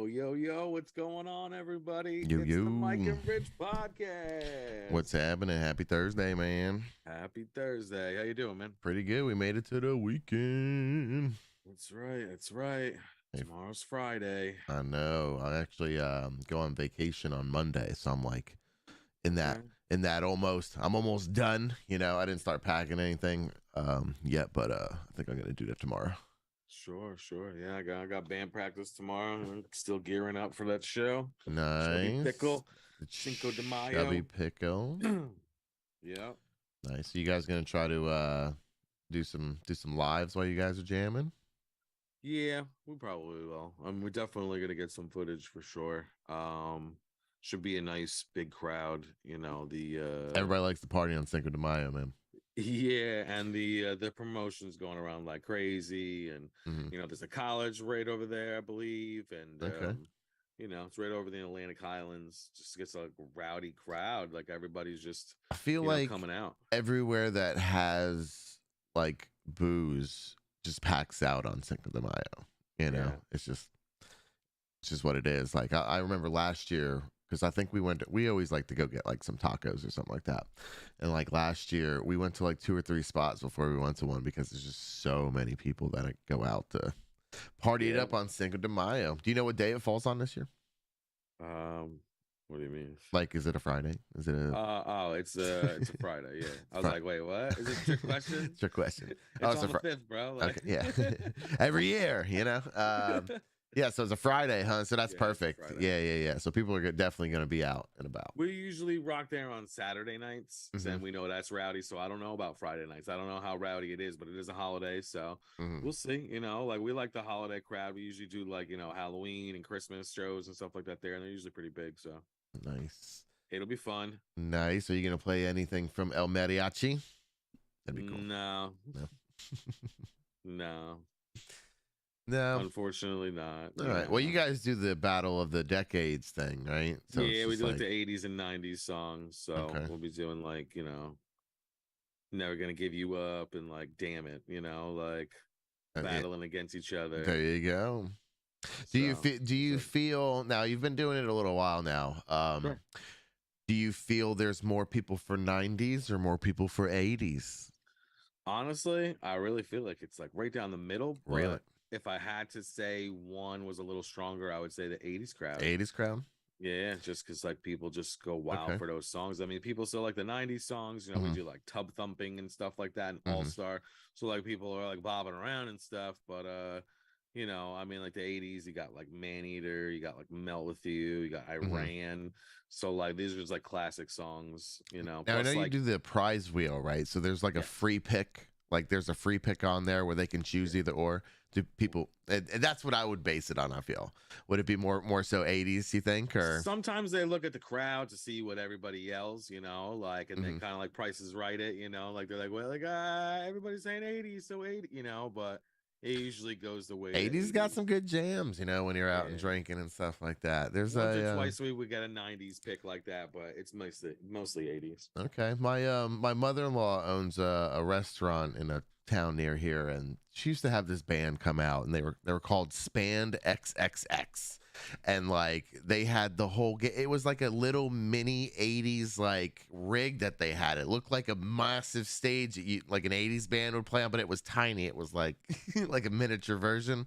Yo, what's going on, everybody? Yo, It's the yo. Mike and Rich podcast. What's happening? Happy Thursday, man. Happy Thursday. How you doing, man? Pretty good. We made it to the weekend. That's right. Hey, Tomorrow's Friday. I know. I actually go on vacation on Monday, so I'm like in that almost. I'm almost done. You know, I didn't start packing anything yet, but I think I'm gonna do that tomorrow. Sure. Yeah, I got band practice tomorrow. I'm still gearing up for that show. Nice. Chubby Pickle. Cinco de Mayo. Chubby Pickle. Yeah. Nice. So you guys gonna try to do some lives while you guys are jamming? Yeah, we probably will. We're definitely gonna get some footage for sure. Should be a nice big crowd. You know, Everybody likes to party on Cinco de Mayo, man. Yeah, and the promotion's going around like crazy, and you know, there's a college right over there, I believe, and you know, it's right over the Atlantic Highlands. Just gets a rowdy crowd, like everybody's just I feel like coming out. Everywhere that has like booze just packs out on Cinco de Mayo. You know, it's just what it is. Like I remember last year, because I think we always like to go get like some tacos or something like that. And like last year, we went to like 2 or 3 spots before we went to one because there's just so many people that go out to party it up on Cinco de Mayo. Do you know what day it falls on this year? What do you mean? Like, is it a Friday? Is it a... it's a Friday, yeah. I was like, wait, what? Is it a trick question? Trick question. It's on the 5th, bro. Like... Okay, yeah. Every year, you know? Yeah, so it's a Friday, huh? So that's perfect. Yeah. So people are definitely going to be out and about. We usually rock there on Saturday nights, and we know that's rowdy. So I don't know about Friday nights. I don't know how rowdy it is, but it is a holiday, so we'll see. You know, like we like the holiday crowd. We usually do like Halloween and Christmas shows and stuff like that there, and they're usually pretty big. So nice. It'll be fun. Nice. Are you going to play anything from El Mariachi? That'd be cool. No. No, unfortunately not. All right. Well, you guys do the Battle of the Decades thing, right? So yeah, we do like the 80s and 90s songs. So we'll be doing like, Never Gonna Give You Up and like Damn It, like battling against each other. There you go. Do you feel now you've been doing it a little while now? Sure. Do you feel there's more people for 90s or more people for 80s? Honestly, I really feel like it's like right down the middle. Really? If I had to say one was a little stronger, I would say the 80s crowd. 80s crowd? Yeah, just because like people just go wild for those songs. I mean, people still like the 90s songs. We do like Tub Thumping and stuff like that and All Star. So like people are like bobbing around and stuff. But I mean, like the 80s, you got like Man Eater, you got like Melt With You, you got Iran. So like these are just like classic songs, Now I know like, you do the prize wheel, right? So there's like a free pick. Like there's a free pick on there where they can choose either or. Do people and that's what I would base it on, I feel. Would it be more so 80s, you think? Or sometimes they look at the crowd to see what everybody yells, like, and they kind of like Prices Right it, like they're like, well, like everybody's saying 80s, so 80, but it usually goes the way 80s got some good jams, when you're out and drinking and stuff like that. There's once or twice a week we get a 90s pick like that, but it's mostly 80s. Okay. My mother-in-law owns a restaurant in a town near here, and she used to have this band come out, and they were called Spand XXX, and like they had the whole it was like a little mini 80s like rig that they had. It looked like a massive stage like an 80s band would play on, but it was tiny. It was like like a miniature version,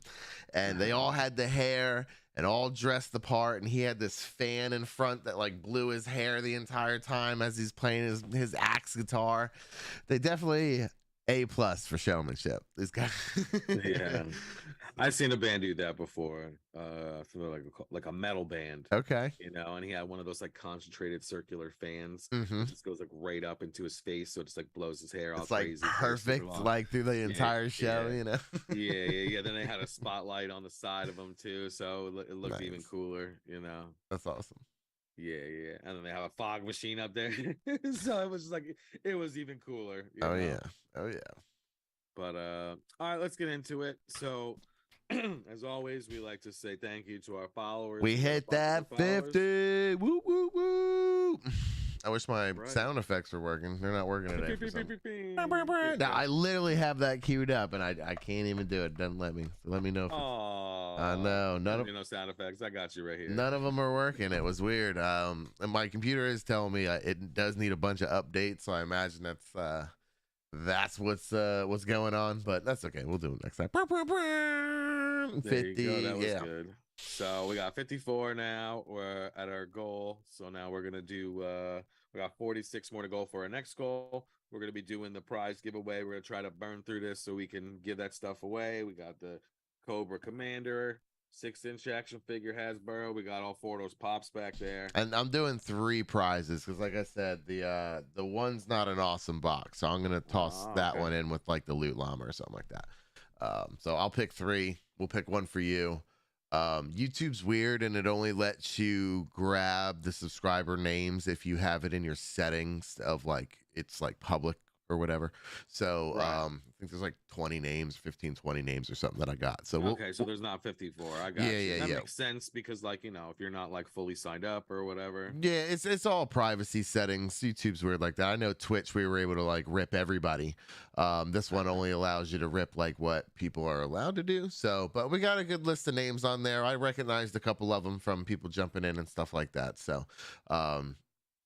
and they all had the hair and all dressed the part, and he had this fan in front that like blew his hair the entire time as he's playing his axe guitar. They definitely A+ for showmanship. These guys. Yeah, I've seen a band do that before. Like a metal band. Okay. And he had one of those like concentrated circular fans. It just goes like right up into his face, so it just like blows his hair all it's like crazy. Perfect, like through the entire show. Yeah. Then they had a spotlight on the side of them too, so it looked even cooler. That's awesome. Yeah. And then they have a fog machine up there. So it was just like, it was even cooler. Oh yeah. But all right, let's get into it. So as always, we like to say thank you to our followers. We hit that 50. Woo, woo, woo. I wish my sound effects were working. They're not working today. Now, I literally have that queued up, and I can't even do it. It doesn't let me. So let me know. I know. No sound effects. I got you right here. None of them are working. It was weird. And my computer is telling me it does need a bunch of updates, so I imagine that's what's going on. But that's okay. We'll do it next time. 50. There you go. That was good. So we got 54 now. We're at our goal. So now we're gonna do. We got 46 more to go for our next goal. We're gonna be doing the prize giveaway. We're gonna try to burn through this so we can give that stuff away. We got the Cobra Commander, 6-inch action figure Hasbro. We got all 4 of those pops back there. And I'm doing 3 prizes because, like I said, the one's not an awesome box, so I'm gonna toss that one in with like the loot llama or something like that. So I'll pick 3. We'll pick one for you. YouTube's weird and it only lets you grab the subscriber names if you have it in your settings of like it's like public or whatever. So I think there's like 20 names, 15, 20 names or something that I got. So so there's not 54. I got you. That makes sense because like, you know, if you're not like fully signed up or whatever. Yeah, it's all privacy settings. YouTube's weird like that. I know Twitch we were able to like rip everybody. This one only allows you to rip like what people are allowed to do. So, but we got a good list of names on there. I recognized a couple of them from people jumping in and stuff like that. So,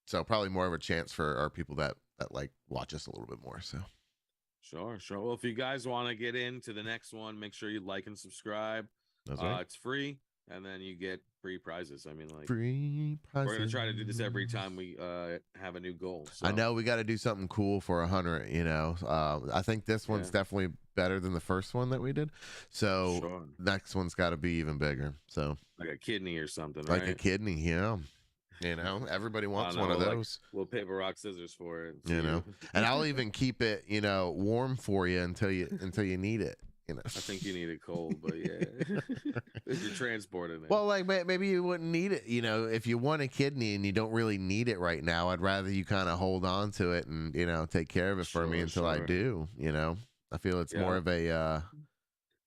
so probably more of a chance for our people that like watch us a little bit more. So sure. Well, if you guys want to get into the next one, make sure you like and subscribe. That's right. It's free, and then you get free prizes. I mean, like free prizes. We're gonna try to do this every time we have a new goal. So. I know we got to do something cool for 100. You know, I think this one's definitely better than the first one that we did. So next one's got to be even bigger. So like a kidney or something, like a kidney, yeah. You know, everybody wants one of those. Like, we'll paper rock scissors for it. You know, and I'll even keep it, you know, warm for you until you need it. You know, I think you need it cold, but yeah, if you're transporting it. Well, like maybe you wouldn't need it. You know, if you want a kidney and you don't really need it right now, I'd rather you kind of hold on to it and take care of it for me until I do. You know, I feel it's more of a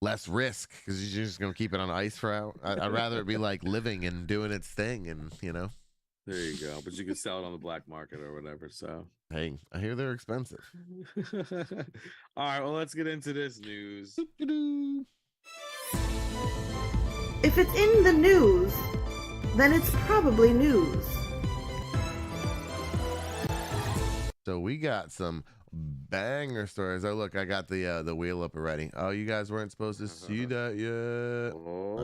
less risk because you're just gonna keep it on ice for. I'd rather it be like living and doing its thing, and There you go. But you can sell it on the black market or whatever. So hey, I hear they're expensive. All right, well, let's get into this news. If it's in the news, then it's probably news. So we got some banger stories. Oh, look, I got the wheel up already. Oh, you guys weren't supposed to see that yet.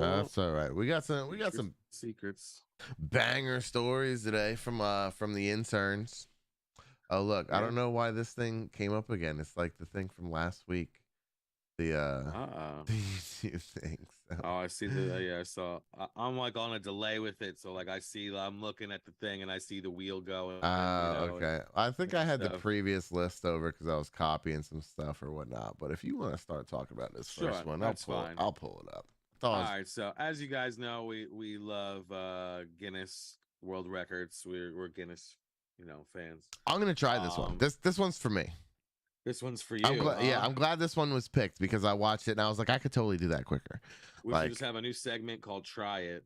That's all right. We got some secrets. Banger stories today from the interns. Oh, look, I don't know why this thing came up again. It's like the thing from last week. The YouTube thing. So. Oh, I see I saw. I'm like on a delay with it, so like I'm looking at the thing and I see the wheel going. Okay. I think I had the previous list over because I was copying some stuff or whatnot. But if you want to start talking about this first one, I'll pull it up. All right, so as you guys know, we love Guinness World Records. We're Guinness, fans. I'm gonna try this one. This one's for me. This one's for you. I'm glad this one was picked because I watched it and I was like, I could totally do that quicker. We should just have a new segment called "Try It."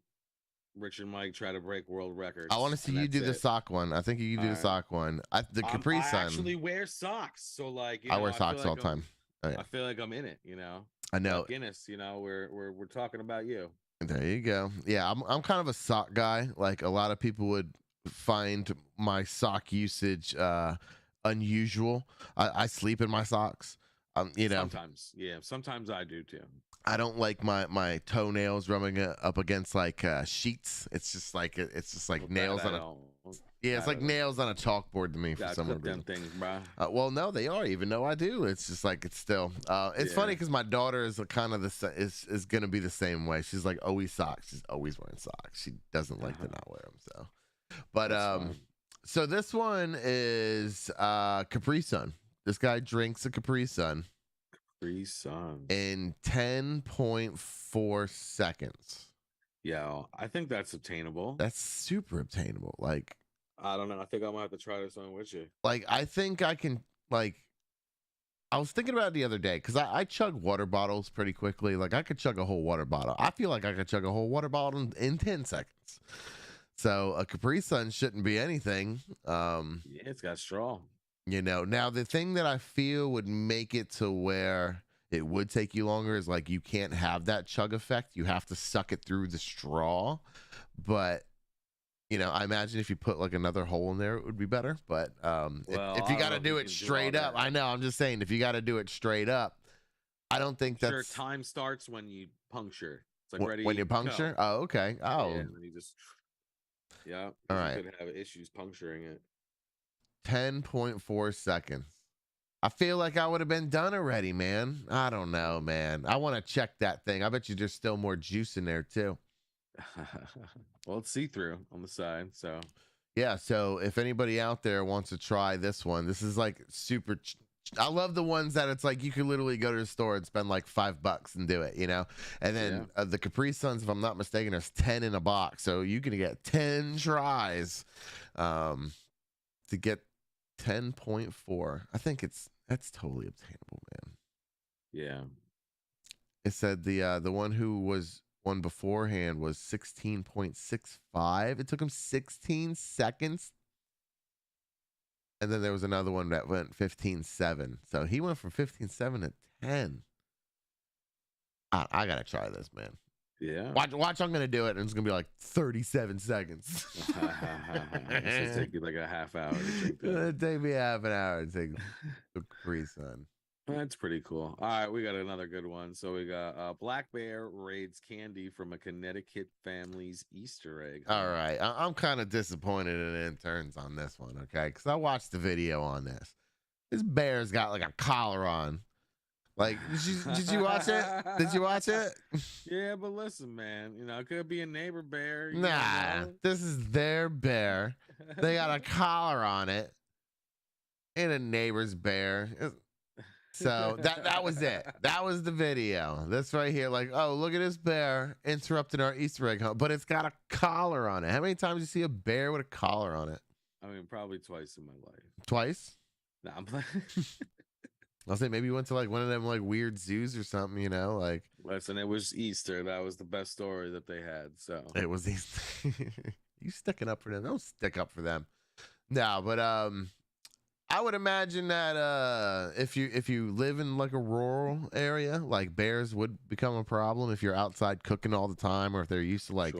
Rich and Mike try to break world records. I want to see you do the sock one. I think you do the sock one. The Capri Sun. I actually wear socks, so like I wear socks all the time. I feel like I'm in it. I know Guinness. We're talking about you. There you go. Yeah, I'm kind of a sock guy. Like a lot of people would find my sock usage unusual. I sleep in my socks. Sometimes, yeah. Sometimes I do too. I don't like my toenails rubbing up against like sheets. It's just like nails on a. Yeah, it's like nails on a chalkboard to me for some reason. Things, bro. Well, no, they are. Even though I do, it's just like it's still. It's funny because my daughter is kind of is gonna be the same way. She's like always socks. She's always wearing socks. She doesn't like to not wear them. So, but so this one is Capri Sun. This guy drinks a Capri Sun. Capri Sun in 10.4 seconds. Yeah, I think that's obtainable. That's super obtainable. Like. I don't know. I think I might have to try this one with you. Like, I think I can, like, I was thinking about it the other day because I chug water bottles pretty quickly. Like, I could chug a whole water bottle. I feel like I could chug a whole water bottle in 10 seconds. So, a Capri Sun shouldn't be anything. Yeah, it's got straw. Now the thing that I feel would make it to where it would take you longer is like you can't have that chug effect. You have to suck it through the straw. But you know, I imagine if you put like another hole in there, it would be better. But if you got to do it straight up, I know. I'm just saying, if you got to do it straight up, I don't think that's. Sure, time starts when you puncture. It's like ready when you puncture. Go. Oh, okay. Oh, yeah, and then you just. Yeah. All right. You could have issues puncturing it. 10.4 seconds. I feel like I would have been done already, man. I don't know, man. I want to check that thing. I bet you there's still more juice in there too. Well, it's see-through on the side, so yeah. So if anybody out there wants to try this one, this is like super. I love the ones that it's like you could literally go to the store and spend like $5 and do it, you know. And then the Capri Suns, if I'm not mistaken, there's 10 in a box, so you can get 10 tries to get 10.4. I think that's totally obtainable, man. Yeah. It said the one who was one beforehand was 16.65. It took him 16 seconds. And then there was another one that went 15.7. So he went from 15.7 to 10. I gotta try this, man. Yeah. Watch, I'm gonna do it, and it's gonna be like 37 seconds. It's take you like a half hour to drink that. It'll take me half an hour to take the Capri Sun. That's pretty cool. All right, we got another good one. So we got Black Bear raids candy from a Connecticut family's Easter egg. All right, I'm kind of disappointed in interns on this one, okay? Because I watched the video on this. This bear's got like a collar on. Like, did you watch it? Did you watch it? Yeah, but listen, man, you know, it could be a neighbor bear. Nah, this is their bear. They got a collar on it. And a neighbor's bear. So that was it. That was the video. This right here, like, oh, look at this bear interrupting our Easter egg hunt, but it's got a collar on it. How many times do you see a bear with a collar on it? I mean, probably twice in my life. Twice? Nah, I'm playing. I'll say maybe you went to like one of them like weird zoos or something, you know, like. Listen, it was Easter. That was the best story that they had. So it was Easter. You sticking up for them? Don't stick up for them. No, but I would imagine that if you live in like a rural area, like bears would become a problem if you're outside cooking all the time, or if they're used to like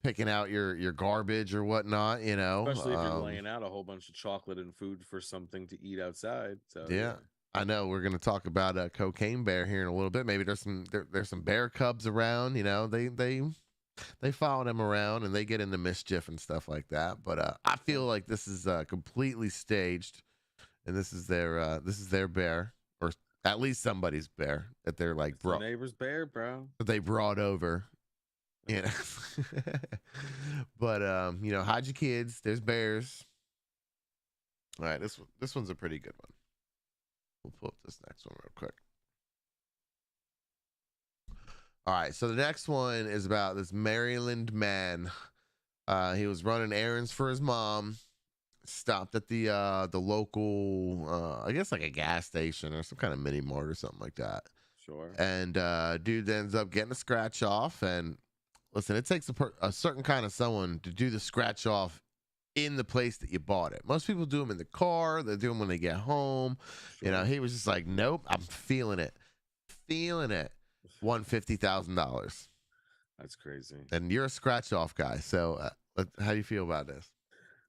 picking out your garbage or whatnot, you know. Especially if you're laying out a whole bunch of chocolate and food for something to eat outside. So yeah. I know we're going to talk about a cocaine bear here in a little bit. Maybe there's some bear cubs around. You know, they follow them around and they get into mischief and stuff like that. But I feel like this is completely staged, and this is their bear, or at least somebody's bear that they're like brought. Neighbor's bear, bro. That they brought over. You know, but you know, hide your kids. There's bears. All right, this one's a pretty good one. We'll pull up this next one real quick. All right, so the next one is about this Maryland man. He was running errands for his mom. Stopped at the local, I guess like a gas station or some kind of mini mart or something like that. Sure. And dude ends up getting a scratch off. And listen, it takes a certain kind of someone to do the scratch off in the place that you bought it. Most people do them in the car. They do them when they get home. Sure. You know, he was just like, nope, I'm feeling it. Won $50,000. That's crazy. And you're a scratch off guy. So how do you feel about this?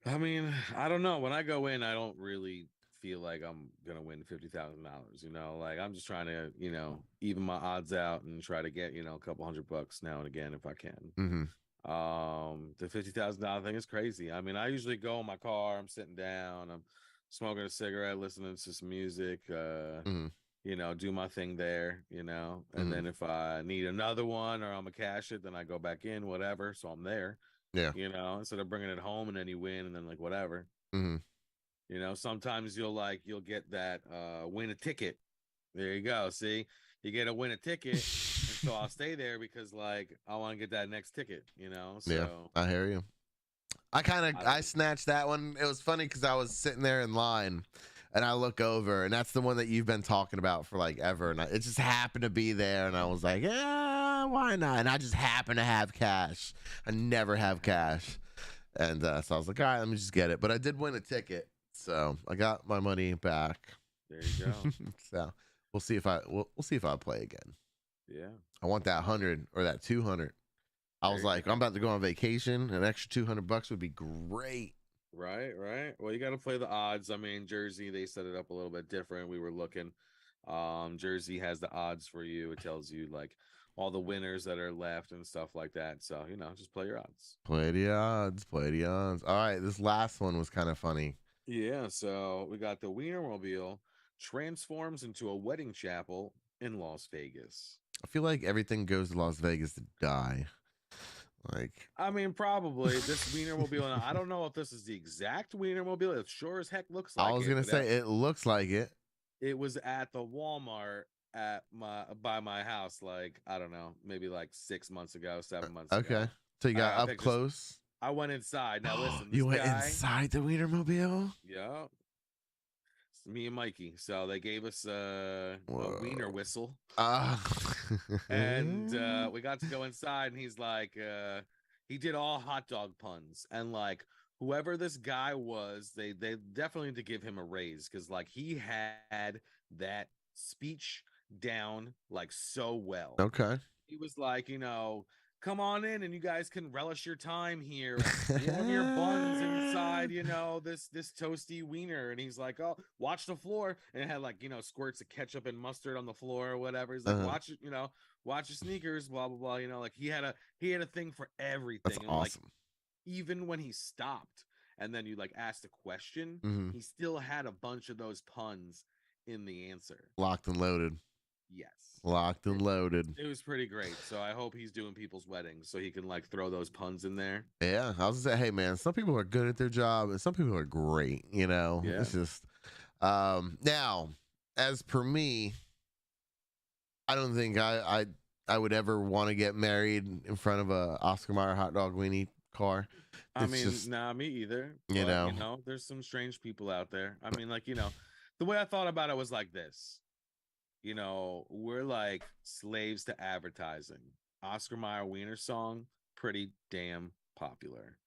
I mean, I don't know. When I go in, I don't really feel like I'm going to win $50,000. You know, like I'm just trying to, you know, even my odds out and try to get, you know, a couple $100 now and again if I can. Mm-hmm. The $50,000 thing is crazy. I mean, I usually go in my car, I'm sitting down, I'm smoking a cigarette, listening to some music, you know, do my thing there, you know, and then if I need another one or I'm gonna cash it, then I go back in, whatever. So I'm there, you know, instead of bringing it home and then you win and then like whatever, you know, sometimes you'll get that, win a ticket. There you go. See, you get a win a ticket. So I'll stay there because like I want to get that next ticket, you know. So yeah, I hear you. I snatched that one. It was funny because I was sitting there in line and I look over and that's the one that you've been talking about for like ever. And it just happened to be there. And I was like, yeah, why not? And I just happen to have cash. I never have cash. And so I was like, all right, let me just get it. But I did win a ticket. So I got my money back. There you go. So We'll see if we'll see if I'll play again. Yeah. I want that 100 or that 200. I was like, I'm about to go on vacation. An extra $200 would be great. Right. Well, you got to play the odds. I mean, Jersey, they set it up a little bit different. We were looking. Jersey has the odds for you. It tells you like all the winners that are left and stuff like that. So, just play your odds. Play the odds. All right. This last one was kind of funny. Yeah. So we got the Wienermobile transforms into a wedding chapel in Las Vegas. I feel like everything goes to Las Vegas to die. Like, I mean, probably this Wienermobile. I don't know if this is the exact Wienermobile. It sure as heck looks like it. I was gonna say it looks like it. It was at the Walmart by my house, like I don't know, maybe like 6 months ago, 7 months ago. Okay, so you got up close. I went inside. Now listen, you went inside the Wienermobile. Yeah, it's me and Mikey. So they gave us a wiener whistle, and we got to go inside. And he's like, he did all hot dog puns, and like whoever this guy was, they definitely need to give him a raise because like he had that speech down like so well. Okay, he was like, come on in and you guys can relish your time here. Warm your buns inside, this toasty wiener. And he's like, oh, watch the floor. And it had like, squirts of ketchup and mustard on the floor or whatever. He's like, watch it, watch your sneakers, blah, blah, blah. Like he had a thing for everything. That's and awesome. Like, even when he stopped and then you like asked a question, he still had a bunch of those puns in the answer. Locked and loaded. Yes. Locked and loaded. It was pretty great. So I hope he's doing people's weddings so he can like throw those puns in there. Yeah. I was gonna say, hey man, some people are good at their job and some people are great, Yeah. It's just now, as per me, I don't think I would ever want to get married in front of a Oscar Mayer hot dog weenie car. Nah, me either. But, there's some strange people out there. I mean, like, the way I thought about it was like this. We're like slaves to advertising. Oscar Mayer Wiener song, pretty damn popular.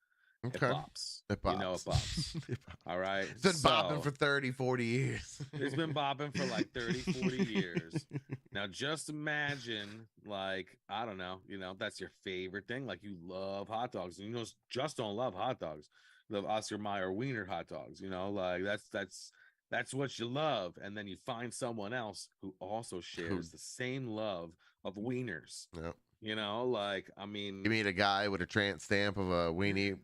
Okay. It bops. It bops. It bops. All right. It's been bopping for 30, 40 years. It's been bopping for like 30, 40 years. Now, just imagine, like, I don't know, that's your favorite thing. Like, you love hot dogs. And just don't love hot dogs. You love Oscar Mayer Wiener hot dogs. Like, that's what you love. And then you find someone else who also shares the same love of wieners. Yep. Like, I mean, you meet a guy with a tramp stamp of a weenie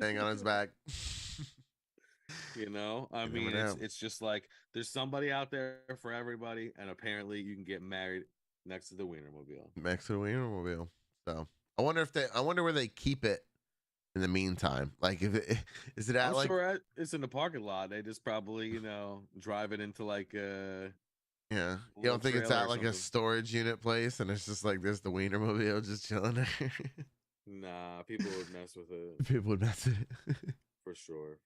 thing on his back. I mean, it's just like there's somebody out there for everybody, and apparently you can get married next to the Wienermobile. Next to the Wienermobile. So I wonder where they keep it in the meantime. Like, is it at sure it's in the parking lot. They just probably drive it into like yeah. You don't think it's at like a storage unit place and it's just like there's the Wienermobile just chilling there? Nah, people would mess with it. People would mess with it. For sure.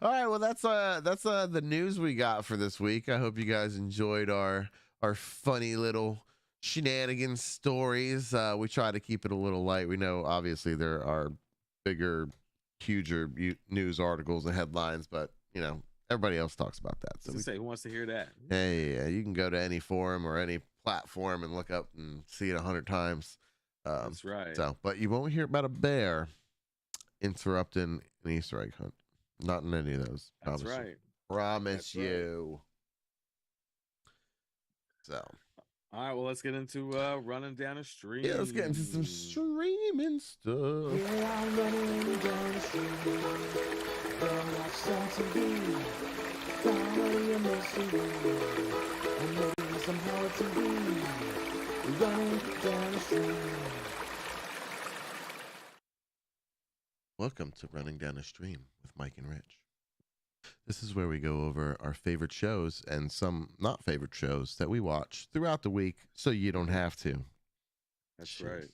All right, well that's the news we got for this week. I hope you guys enjoyed our funny little shenanigans stories. We try to keep it a little light. We know obviously there are bigger, huger news articles and headlines, but everybody else talks about that. So who wants to hear that? Hey, you can go to any forum or any platform and look up and see it 100 times. That's right. So, but you won't hear about a bear interrupting an Easter egg hunt. Not in any of those. That's right. Promise you. So. All right, well, let's get into running down a stream. Yeah, let's get into some streaming stuff. Yeah, I'm running down the street. Gonna watch some TV. Comedy and mystery. And maybe some horror TV. Running down the street. Welcome to Running Down a Stream with Mike and Rich. This is where we go over our favorite shows and some not favorite shows that we watch throughout the week so you don't have to. That's right.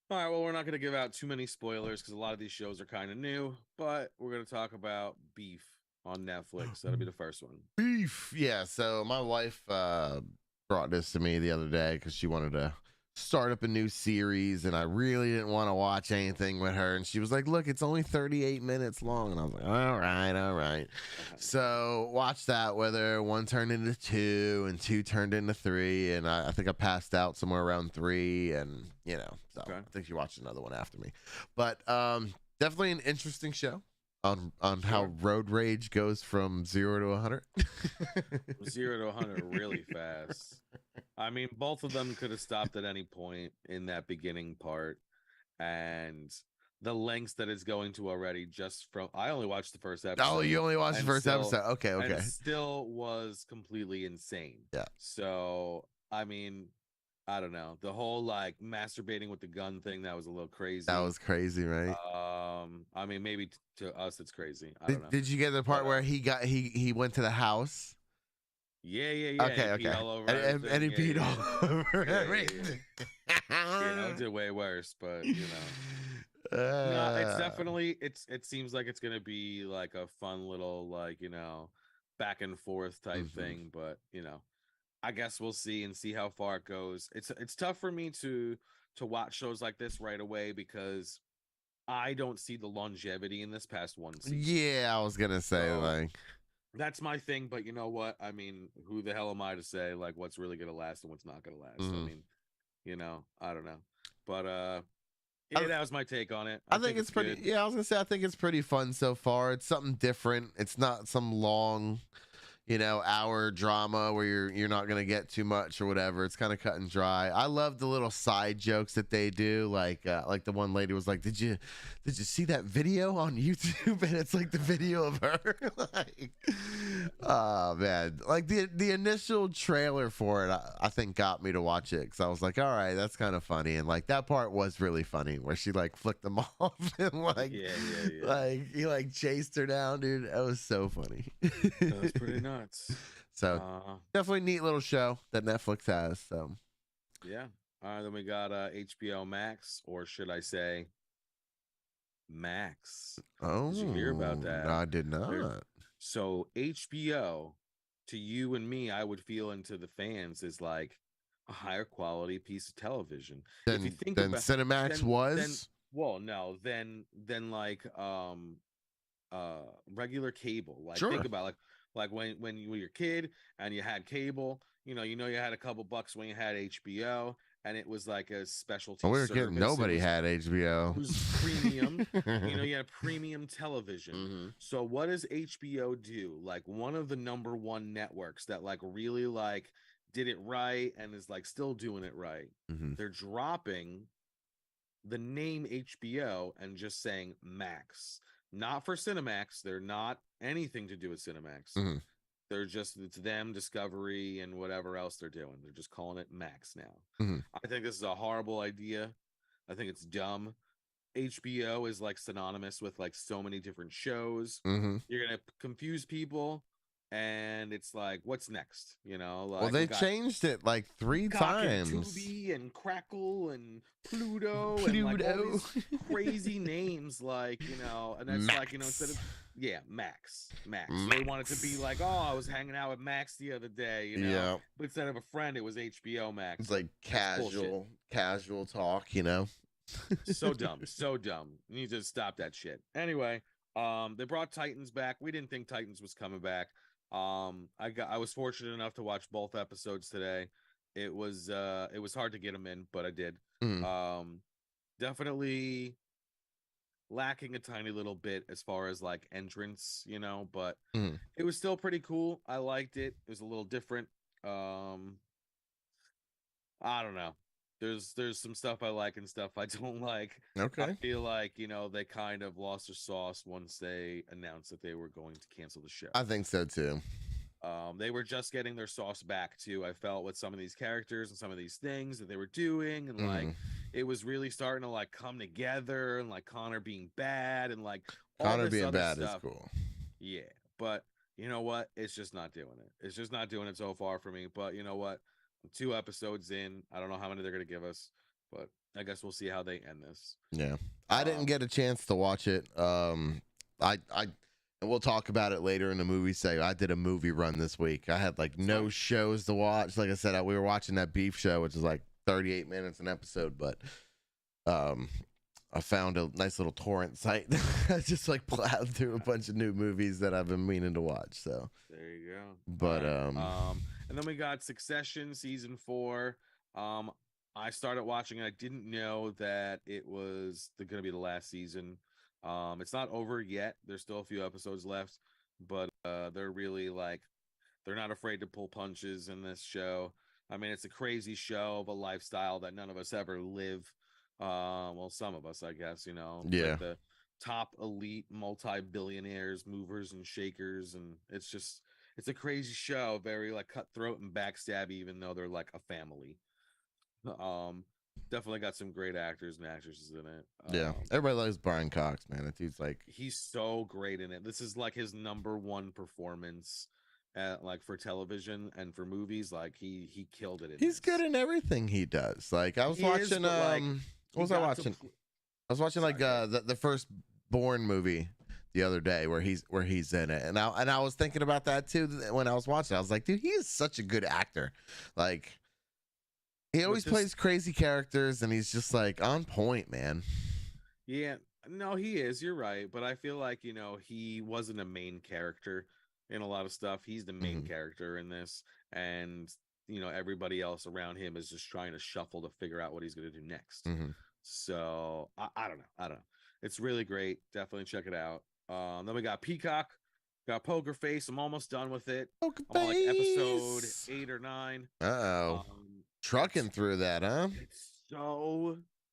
All right, well, we're not going to give out too many spoilers because a lot of these shows are kind of new, but we're going to talk about Beef on Netflix. That'll be the first one. Beef. Yeah, so my wife brought this to me the other day because she wanted to start up a new series, and I really didn't want to watch anything with her. And she was like, "Look, it's only 38 minutes long." And I was like, "All right." So watched that with her. One turned into two, and two turned into three, and I think I passed out somewhere around three, and so Okay. I think she watched another one after me. But definitely an interesting show on how road rage goes from 0 to 100. 0 to 100 really fast. I mean, both of them could have stopped at any point in that beginning part, and the lengths that it's going to already just from I only watched the first episode. Oh, you only watched the first episode. Okay. And still was completely insane. Yeah. So, I mean, I don't know. The whole like masturbating with the gun thing, that was a little crazy. That was crazy, right? I mean, maybe to us it's crazy. I don't know. Did you get the part where he went to the house? Yeah. Okay. He peed all over and he peed all over everything. Did way worse, but no, it's definitely it seems like it's gonna be like a fun little like back and forth type thing, but I guess we'll see how far it goes. It's tough for me to watch shows like this right away because I don't see the longevity in this past one season. Yeah, I was gonna say that's my thing, but you know what? I mean, who the hell am I to say like what's really gonna last and what's not gonna last? I mean, I don't know. But that was my take on it. I think it's pretty good. Yeah, I was gonna say I think it's pretty fun so far. It's something different. It's not some long hour drama where you're not gonna get too much or whatever. It's kind of cut and dry. I love the little side jokes that they do, like the one lady was like, "Did you see that video on YouTube?" And it's like the video of her. Like, oh man, like the initial trailer for it, I think got me to watch it because I was like, all right, that's kind of funny, and like that part was really funny where she like flicked them off and like like he like chased her down, dude. That was so funny. That was pretty nuts. So definitely neat little show that Netflix has. So yeah. Then we got HBO Max, or should I say Max? Oh, did you hear about that? No, I did not. So HBO, to you and me, I would feel, into the fans, is like a higher quality piece of television. If you think about Cinemax then like regular cable. Like think about like when you were your kid and you had cable, you had a couple bucks when you had HBO, and it was like a specialty service. Nobody had HBO. It was premium. You had premium television. So what does HBO do? Like one of the number one networks that like really like did it right and is like still doing it right. They're dropping the name HBO and just saying Max. Not for Cinemax. They're not anything to do with Cinemax. They're just, it's them, Discovery, and whatever else they're doing. They're just calling it Max now. I think this is a horrible idea. I think it's dumb. HBO is like synonymous with like so many different shows. You're gonna confuse people, and it's like, what's next? Like, well, they changed it like 3 times. And Tubi and Crackle and Pluto and like all these crazy names, like and that's Max. Like instead of Max. So they wanted to be like, oh, I was hanging out with Max the other day, but instead of a friend, it was HBO Max. It's like casual talk, So dumb. You need to stop that shit. Anyway, they brought Titans back. We didn't think Titans was coming back. I was fortunate enough to watch both episodes today. It was hard to get them in, but I did. Definitely lacking a tiny little bit as far as like entrance, but it was still pretty cool. I liked it. It was a little different. I don't know. There's some stuff I like and stuff I don't like. Okay. I feel like, they kind of lost their sauce once they announced that they were going to cancel the show. I think so too. They were just getting their sauce back too. I felt with some of these characters and some of these things that they were doing, and like it was really starting to like come together, and like Connor being bad and like all Connor this being other bad stuff. is cool. Yeah, but you know what? It's just not doing it. It's just not doing it so far for me. But you know what? 2 episodes in, I don't know how many they're gonna give us, but I guess we'll see how they end this. Yeah, I didn't get a chance to watch it. And we'll talk about it later in the movie segment. I did a movie run this week. I had like no shows to watch. Like I said, we were watching that Beef show, which is like 38 minutes an episode, but I found a nice little torrent site. I just like plowed through a bunch of new movies that I've been meaning to watch. So there you go. but and then we got Succession season 4. I started watching it. I didn't know that it was going to be the last season. It's not over yet. There's still a few episodes left, but they're really like, they're not afraid to pull punches in this show. I mean, it's a crazy show of a lifestyle that none of us ever live. Well, some of us, I guess, you know, yeah, like the top elite multi-billionaires, movers and shakers, and it's a crazy show, very like cutthroat and backstabby, even though they're like a family. Definitely got some great actors and actresses in it. yeah. Everybody loves Brian Cox, man. That dude's like, he's so great in it. This is like his number one performance like for television and for movies. Like he killed it. He's good in everything he does. Like I was watching what was I watching? I was watching like the first Born movie the other day where he's in it, and I was thinking about that too when I was watching. I was like, dude, he is such a good actor. Like he always plays crazy characters, and he's just like on point, man. Yeah, no, he is. You're right, but I feel like, you know, he wasn't a main character in a lot of stuff. He's the main character in this, and you know, everybody else around him is just trying to shuffle to figure out what he's going to do next. So I don't know. It's really great. Definitely check it out. Then we got Peacock, got Pokerface. I'm almost done with it. I'm on like episode 8 or 9. Trucking through that, huh?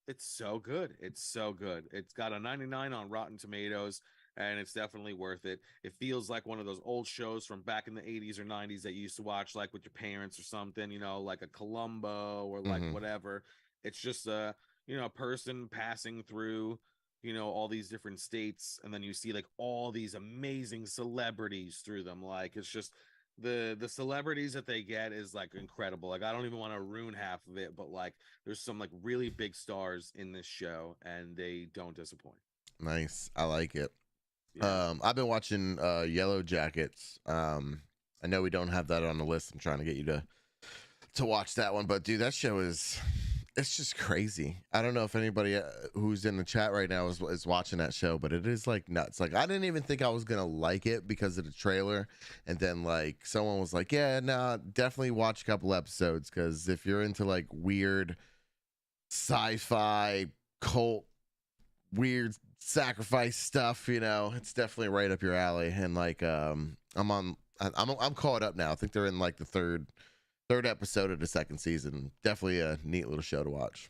It's so good. It's so good. It's got a 99 on Rotten Tomatoes, and it's definitely worth it. It feels like one of those old shows from back in the 80s or 90s that you used to watch like with your parents or something, you know, like a Columbo or like whatever. It's just a, you know, a person passing through, you know, all these different states, and then you see like all these amazing celebrities through them. Like it's just the celebrities that they get is like incredible. Like I don't even want to ruin half of it, but like there's some like really big stars in this show, and they don't disappoint. Nice. I like it. Yeah. I've been watching Yellow Jackets. I know we don't have that on the list. I'm trying to get you to watch that one, but dude, that show it's just crazy. I don't know if anybody who's in the chat right now is watching that show, but it is like nuts. Like I didn't even think I was gonna like it because of the trailer, and then like someone was like, "Yeah, no, definitely watch a couple episodes because if you're into like weird sci-fi cult, weird sacrifice stuff, you know, it's definitely right up your alley." And like, I'm caught up now. I think they're in like the third episode of the second season. Definitely a neat little show to watch.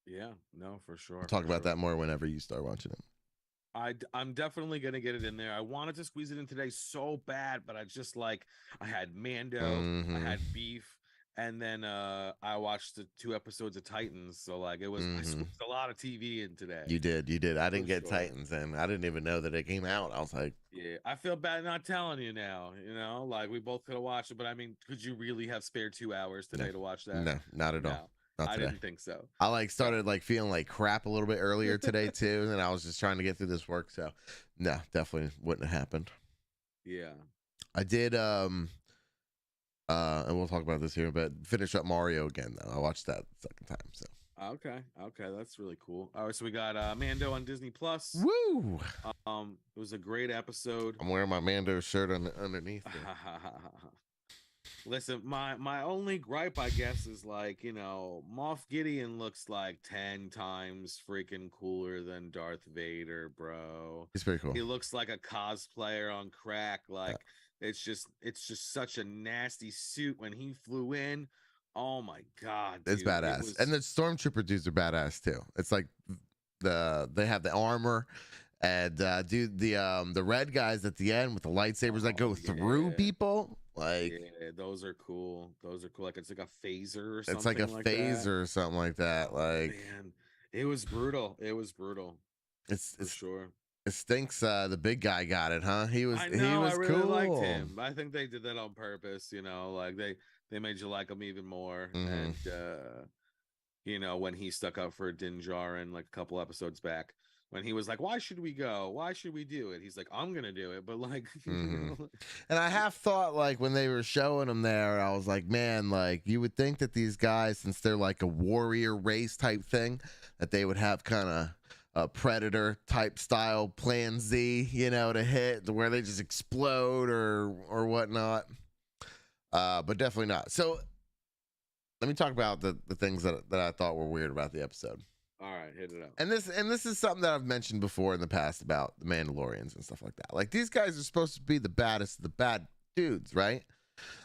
Yeah, no, for sure. We'll talk about that more whenever you start watching it. I'm definitely gonna get it in there. I wanted to squeeze it in today so bad, but I just like I had Mando, I had beef, and then I watched the 2 episodes of Titans. So like it was I squeezed a lot of TV in today. You did. I didn't get Titans, and I didn't even know that it came out. I was like, yeah, I feel bad not telling you now. You know, like we both could have watched it, but I mean, could you really have spared 2 hours today to watch that? No, not at all. I didn't think so. I like started like feeling like crap a little bit earlier today too, and then I was just trying to get through this work. So no, definitely wouldn't have happened. Yeah, I did. And we'll talk about this here, but finish up Mario again though. I watched that second time. So okay, that's really cool. All right, so we got Mando on Disney Plus. Woo! It was a great episode. I'm wearing my Mando shirt underneath. Listen, my only gripe, I guess, is like, you know, Moff Gideon looks like 10 times freaking cooler than Darth Vader, bro. He's pretty cool. He looks like a cosplayer on crack. Like it's just such a nasty suit when he flew in. Oh my god, dude. It's badass. And the stormtrooper dudes are badass too. It's like they have the armor. And dude, the red guys at the end with the lightsabers that go through people, like those are cool. Like it's like a phaser or something. It's like a phaser or something like that. Like man, it was brutal. It's for sure. It stinks. The big guy got it, huh? He was. I know. He was I really cool. liked him. I think they did that on purpose. You know, like they made you like him even more. And you know, when he stuck up for Din Djarin like a couple episodes back. when he was like, why should we go? Why should we do it? He's like, I'm gonna do it. But like, And I half thought, like, when they were showing them there, I was like, man, like, you would think that these guys, since they're like a warrior race type thing, that they would have kind of a Predator type style Plan Z, you know, to hit, where they just explode or whatnot. But definitely not. So let me talk about the things that I thought were weird about the episode. All right, hit it up. And this is something that I've mentioned before in the past about the Mandalorians and stuff like that. Like, these guys are supposed to be the baddest of the bad dudes, right?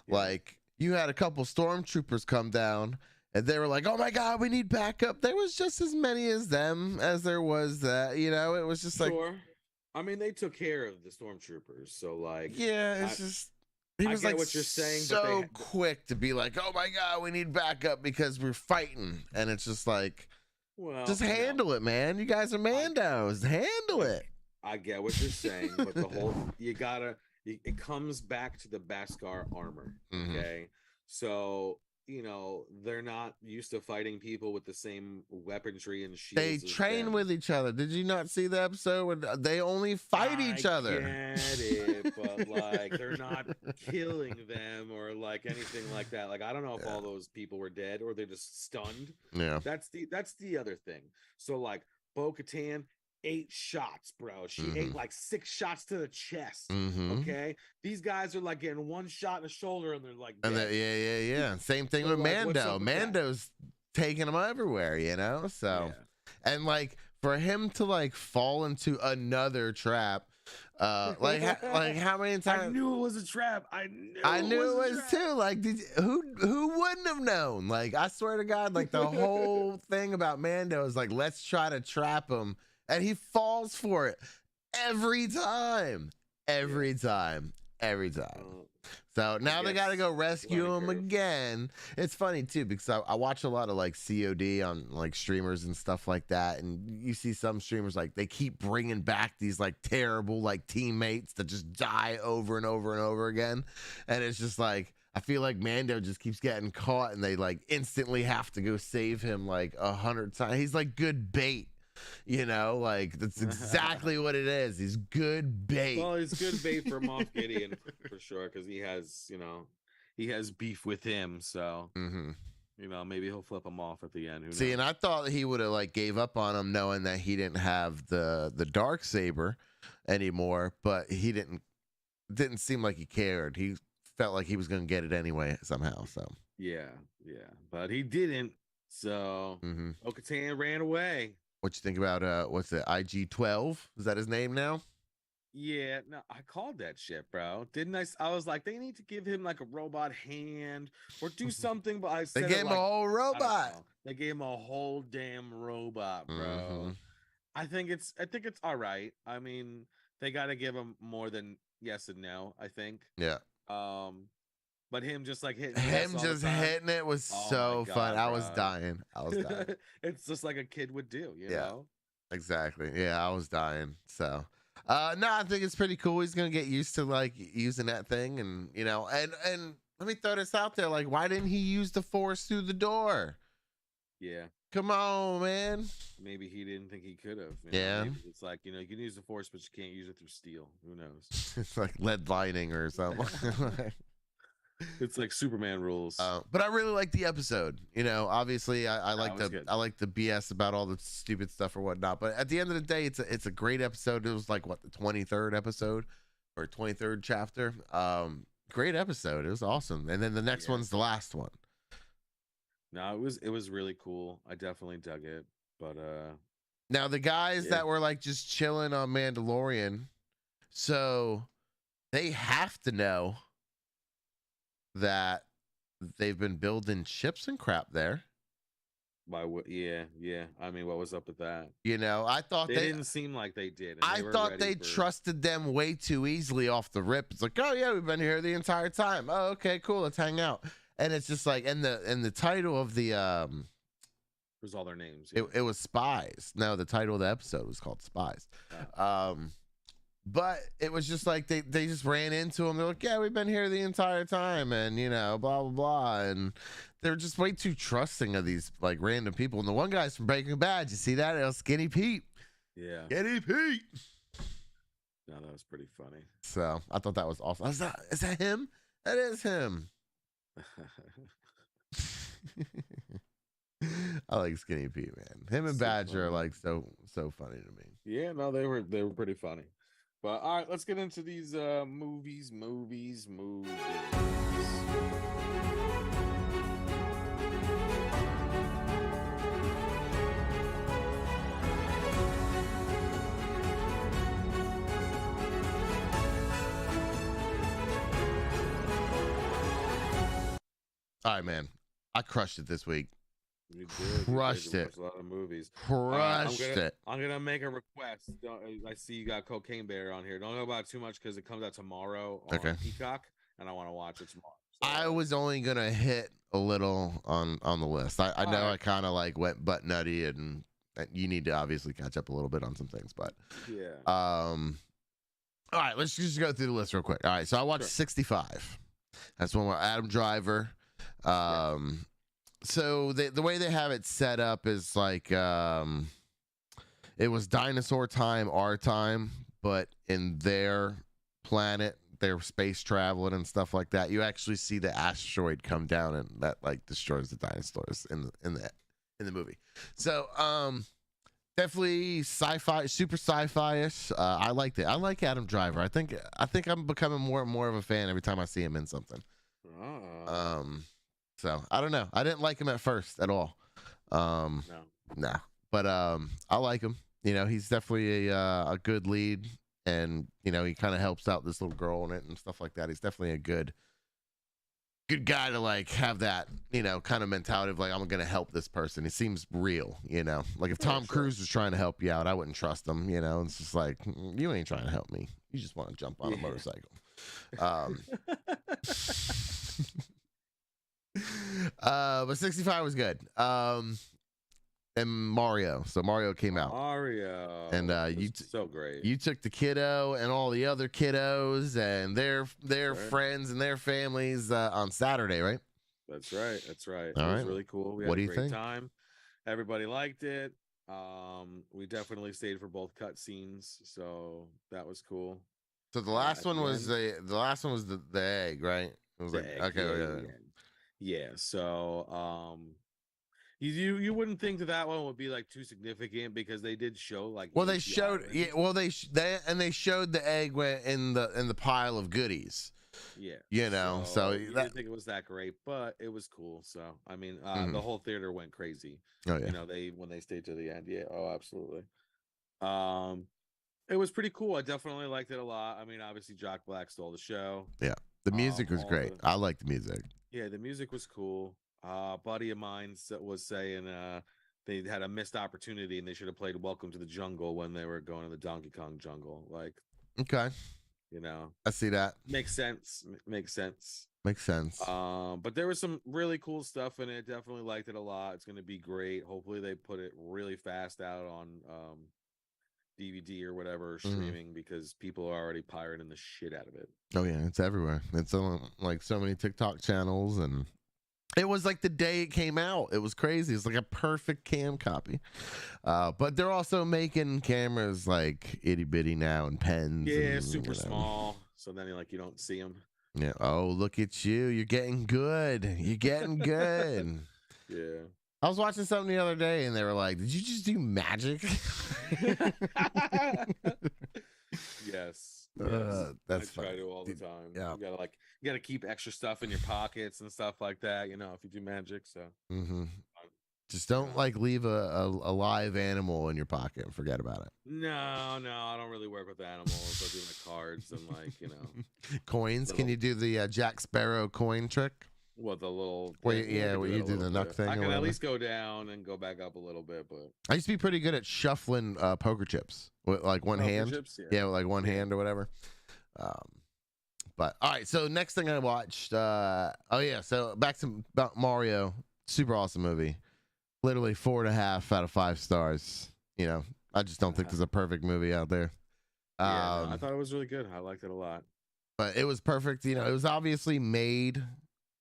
Yeah. Like, you had a couple stormtroopers come down, and they were like, "Oh my God, we need backup." There was just as many as them as there was that. You know, it was just like. Sure. I mean, they took care of the stormtroopers, so like. Yeah, it's just. He was like, what you're saying, so quick to be like, "Oh my God, we need backup because we're fighting," and it's just like. Well, just handle it, man. You guys are Mandos. Handle it. I get what you're saying, but it comes back to the Beskar armor. Okay. So, you know, they're not used to fighting people with the same weaponry and shields. They train with each other. Did you not see the episode where they only fight each other? I get it, but like, they're not killing them or like anything like that. Like, I don't know if all those people were dead or they're just stunned. Yeah. That's the other thing. So like, Bo-Katan, 8 shots, bro. She ate like 6 shots to the chest. Okay, these guys are like getting 1 shot in the shoulder and they're like dead. Yeah. Same thing with like, Mando. Mando's taking them everywhere, you know. So, and like for him to like fall into another trap, like how many times? I knew it was a trap. I knew it was too. Like, who wouldn't have known? Like, I swear to God, like the whole thing about Mando is like, let's try to trap him. And he falls for it every time. So now they got to go rescue him again. It's funny, too, because I watch a lot of, like, COD on, like, streamers and stuff like that. And you see some streamers, like, they keep bringing back these, like, terrible, like, teammates that just die over and over and over again. And it's just like, I feel like Mando just keeps getting caught and they, like, instantly have to go save him, like, 100 times. He's, like, good bait. You know, like, that's exactly what it is. He's good bait. Well, he's good bait for Moff Gideon for sure, because he has beef with him. So, you know, maybe he'll flip him off at the end. See, and I thought he would have like gave up on him, knowing that he didn't have the dark saber anymore. But he didn't seem like he cared. He felt like he was going to get it anyway somehow. So yeah, but he didn't. So Bo-Katan ran away. What you think about what's it, IG-12? Is that his name now? Yeah, no, I called that shit, bro. Didn't I? I was like, they need to give him like a robot hand or do something. But I said they gave him a whole robot. They gave him a whole damn robot, bro. I think it's all right. I mean, they got to give him more than yes and no. I think. Yeah. But him just like hitting hitting it was so fun. Bro. I was dying. It's just like a kid would do, you know? Exactly. Yeah, I was dying. So no, I think it's pretty cool. He's gonna get used to like using that thing, and you know, and let me throw this out there. Like, why didn't he use the Force through the door? Yeah. Come on, man. Maybe he didn't think he could have. Yeah. It's like, you know, you can use the Force, but you can't use it through steel. Who knows? It's like lead lining or something. It's like Superman rules. But I really like the episode. You know, obviously I like the BS about all the stupid stuff or whatnot. But at the end of the day, it's a great episode. It was like what, the 23rd episode or 23rd chapter. Great episode. It was awesome. And then the next one's the last one. No, it was really cool. I definitely dug it. But now the guys that were like just chilling on Mandalorian, so they have to know that they've been building ships and crap there. By what? Yeah. I mean, what was up with that? You know, I thought they didn't seem like they did. I thought they trusted them way too eely off the rip. It's like, oh yeah, we've been here the entire time. Oh, okay, cool, let's hang out. And it's just like, and the title of the was all their names. Yeah. It was Spies. No, the title of the episode was called Spies. Oh. But it was just like they just ran into him. They're like, yeah, we've been here the entire time, and you know, blah blah blah, and they're just way too trusting of these like random people. And the one guy's from Breaking Bad. You see that? It was Skinny Pete. Yeah. Skinny Pete. No, that was pretty funny. So I thought that was awesome. Is that him? That is him. I like Skinny Pete, man. Him and Badger are like so funny to me. Yeah, no, they were pretty funny. But all right, let's get into these movies. All right, man. I crushed it this week. You did. Crushed You it. watched a lot of movies. Crushed it. I'm gonna make a request. I see you got Cocaine Bear on here. Don't know about it too much because it comes out tomorrow on Peacock, and I want to watch it tomorrow. So, I was only gonna hit a little on the list. I know right. I kind of like went butt nutty, and you need to obviously catch up a little bit on some things, but yeah. All right, let's just go through the list real quick. All right, so I watched 65. That's one with Adam Driver. So the way they have it set up is like it was dinosaur time, our time, but in their planet, they're space traveling and stuff like that. You actually see the asteroid come down and that like destroys the dinosaurs in the movie. So definitely sci-fi, super sci-fi-ish. I liked it. I like Adam Driver. I think I'm becoming more and more of a fan every time I see him in something. So I don't know. I didn't like him at first at all. No. But I like him. You know, he's definitely a good lead, and you know, he kind of helps out this little girl in it and stuff like that. He's definitely a good guy to like have that, you know, kind of mentality of like, I'm gonna help this person. He seems real, you know. Like if Tom Cruise was trying to help you out, I wouldn't trust him. You know, it's just like, you ain't trying to help me. You just want to jump on a motorcycle. But 65 was good. And Mario. So Mario came out. And you so great. You took the kiddo and all the other kiddos and their friends and their families on Saturday, right? That's right. It was really cool. We had a great time. Everybody liked it. We definitely stayed for both cutscenes, so that was cool. So the last one was the egg, right? It was like egg, okay, yeah. So you wouldn't think that one would be like too significant because they did show like they showed they showed the egg in the pile of goodies. Yeah, you know, so you didn't think it was that great, but it was cool. So I mean, the whole theater went crazy. Oh yeah, you know, when they stayed to the end. Yeah, oh absolutely. It was pretty cool. I definitely liked it a lot. I mean, obviously Jack Black stole the show. Yeah, the music was great. I liked the music. Yeah, the music was cool. Buddy of mine was saying they had a missed opportunity and they should have played Welcome to the Jungle when they were going to the Donkey Kong jungle. Like, okay, you know, I see that. Makes sense. But there was some really cool stuff in it. Definitely liked it a lot. It's going to be great. Hopefully they put it really fast out on DVD or whatever streaming because people are already pirating the shit out of it. Oh yeah, it's everywhere. It's on like so many TikTok channels, and it was like the day it came out. It was crazy. It's like a perfect cam copy. But they're also making cameras like itty bitty now and pens. Yeah, and, super small. So then you don't see them. Yeah. Oh, look at you. You're getting good. You're getting good. Yeah. I was watching something the other day and they were like, did you just do magic? Yes. That's I try to do all the time. Yeah. You gotta keep extra stuff in your pockets and stuff like that, you know, if you do magic. So just don't like leave a live animal in your pocket and forget about it. No, I don't really work with animals. I do my cards and coins. Can you do the Jack Sparrow coin trick? What, the little where you do the knuck thing? I can at least go down and go back up a little bit, but I used to be pretty good at shuffling poker chips with like one hand. Chips, with like one hand or whatever. But all right, so next thing I watched, so back to about Mario. Super awesome movie. Literally 4.5 out of 5 stars. You know, I just don't think there's a perfect movie out there. I thought it was really good. I liked it a lot. But it was perfect. You know, it was obviously made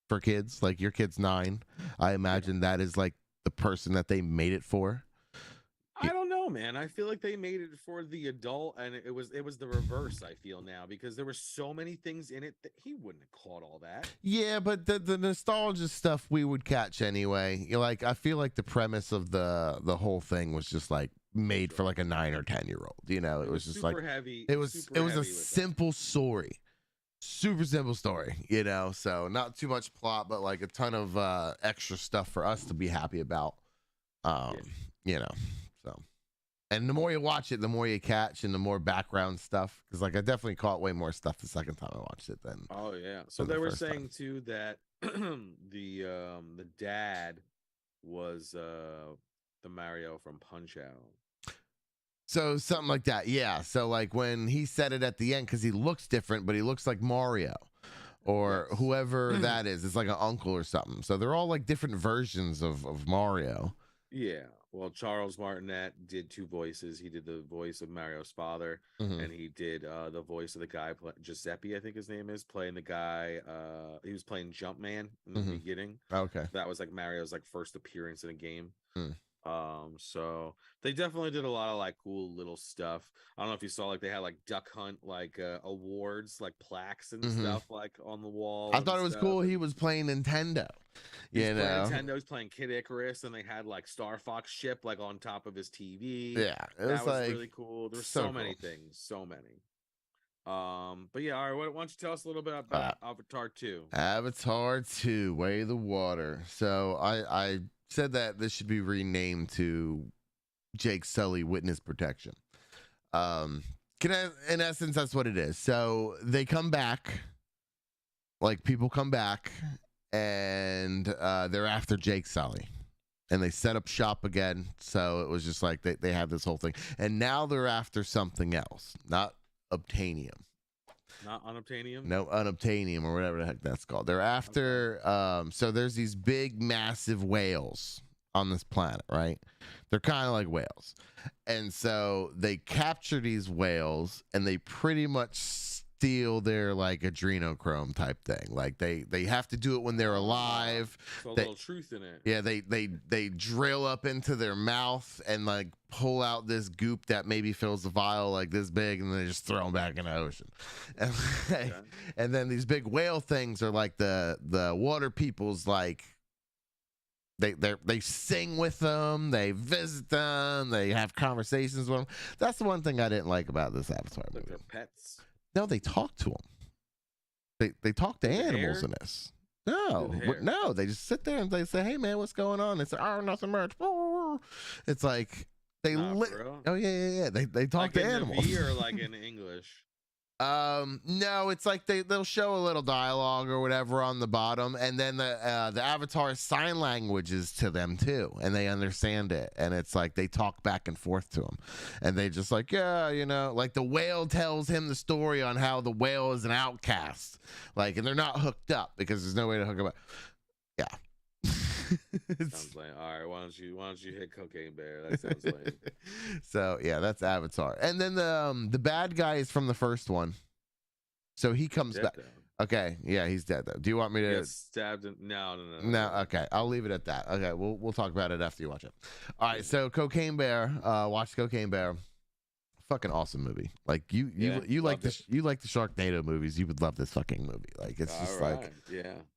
for kids. Like your kid's 9. I imagine that is like the person that they made it for. I don't know know, man. I feel like they made it for the adult, and it was the reverse. I feel now because there were so many things in it that he wouldn't have caught all that. Yeah, but the nostalgia stuff we would catch anyway. You're like, I feel like the premise of the whole thing was just like made for like a 9 or 10-year-old. You know, it was just super like heavy. It was a simple story, super simple story. You know, so not too much plot, but like a ton of extra stuff for us to be happy about. You know, so. And the more you watch it, the more you catch, and the more background stuff. Because like I definitely caught way more stuff the second time I watched it than. Oh yeah. So they were saying too that the dad was the Mario from Punch Out. So something like that, yeah. So like when he said it at the end, because he looks different, but he looks like Mario or whoever that is. It's like an uncle or something. So they're all like different versions of Mario. Yeah. Well, Charles Martinet did 2 voices. He did the voice of Mario's father, and he did the voice of the guy, Giuseppe, I think his name is, playing the guy. He was playing Jumpman in the beginning. Okay. That was like Mario's like first appearance in a game. So they definitely did a lot of like cool little stuff. I don't know if you saw like they had like Duck Hunt like awards, like plaques and stuff like on the wall. I thought it was cool. He was playing Nintendo. He's playing Nintendo. He's playing Kid Icarus, and they had like Star Fox ship like on top of his TV. Yeah, that was like, really cool. There were so many things, so many. But yeah, all right. Why don't you tell us a little bit about Avatar 2? Avatar 2, Way of the Water. So I said that this should be renamed to Jake Sully Witness Protection. In essence, that's what it is. So they come back, like people come back, and they're after Jake Sully, and they set up shop again. So it was just like they have this whole thing, and now they're after something else, not obtainium. Not unobtainium? No, unobtainium or whatever the heck that's called. They're after, so there's these big, massive whales on this planet, right? They're kind of like whales. And so they capture these whales and they pretty much steal their like adrenochrome type thing. Like they have to do it when they're alive. So a little truth in it. Yeah, they drill up into their mouth and like pull out this goop that maybe fills the vial like this big, and they just throw them back in the ocean. And then these big whale things are like the water people's like they sing with them, they visit them, they have conversations with them. That's the one thing I didn't like about this Avatar movie. Like their pets. No, they talk to them. They talk to animals in this. No, they just sit there and they say, "Hey man, what's going on?" They say, "Oh, nothing much." It's like they oh yeah. They talk like to in animals. The V or like in English. No, it's like they'll show a little dialogue or whatever on the bottom, and then the Avatar sign languages to them too, and they understand it, and it's like they talk back and forth to them, and they just like, yeah, you know, like the whale tells him the story on how the whale is an outcast, like, and they're not hooked up because there's no way to hook them up. Yeah. Sounds lame. All right, why don't you hit Cocaine Bear? That sounds lame. So yeah, that's Avatar, and then the bad guy is from the first one, so he comes back. Though. Okay, yeah, he's dead though. Do you want me to? He stabbed him? No. Okay, I'll leave it at that. Okay, we'll talk about it after you watch it. All right, so Cocaine Bear, watch Cocaine Bear. Fucking awesome movie. Like you like the Sharknado movies. You would love this fucking movie. Like it's just like,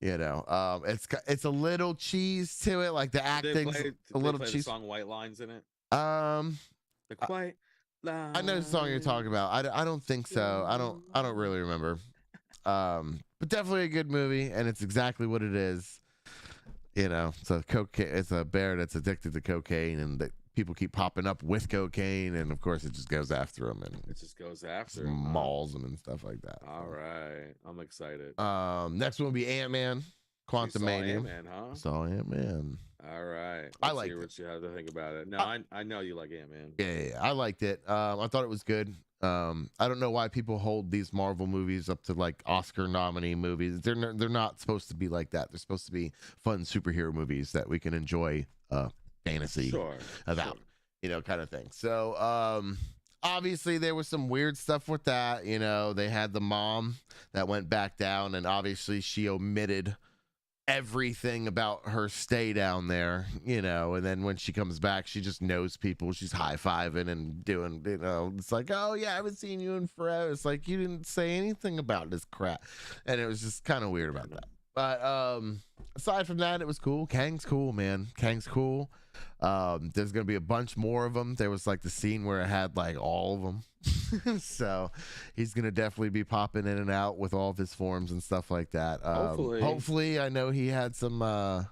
you know, it's a little cheese to it. Like the acting's a little cheese. The song White Lines in it. The White Lines. I know the song you're talking about. I don't think so. I don't really remember. But definitely a good movie, and it's exactly what it is. You know, it's a bear that's addicted to cocaine, and people keep popping up with cocaine, and of course it just goes after them, and it just goes after them, mauls them and stuff like that. All right, I'm excited. Next one will be Antman, Quantumania. Antman, huh? Saw Antman. All right, I like what you have to think about it. No, I know you like Antman. Yeah, I liked it. I thought it was good. I don't know why people hold these Marvel movies up to like Oscar nominee movies. They're not supposed to be like that. They're supposed to be fun superhero movies that we can enjoy fantasy about, you know, kind of thing. So obviously there was some weird stuff with that. You know, they had the mom that went back down, and obviously she omitted everything about her stay down there, you know, and then when she comes back, she just knows people. She's high-fiving and doing, you know, it's like, oh yeah, I haven't seen you in forever. It's like, you didn't say anything about this crap. And it was just kind of weird about that. But aside from that, it was cool. Kang's cool, man. Kang's cool. There's gonna be a bunch more of them. There was like the scene where it had like all of them. So he's gonna definitely be popping in and out with all of his forms and stuff like that. Hopefully, I know he had some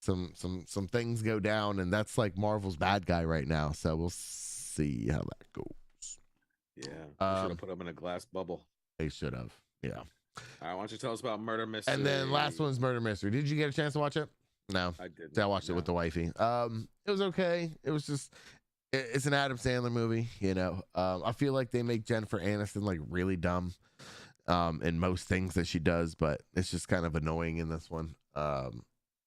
things go down, and that's like Marvel's bad guy right now. So we'll see how that goes. Yeah, they should have put him in a glass bubble. They should have. Yeah. All right, why don't you tell us about Murder Mystery? And then last one's Murder Mystery. Did you get a chance to watch it? No, I didn't. I watched it with the wifey. It was okay. It was just, it's an Adam Sandler movie, you know. I feel like they make Jennifer Aniston like really dumb in most things that she does, but it's just kind of annoying in this one.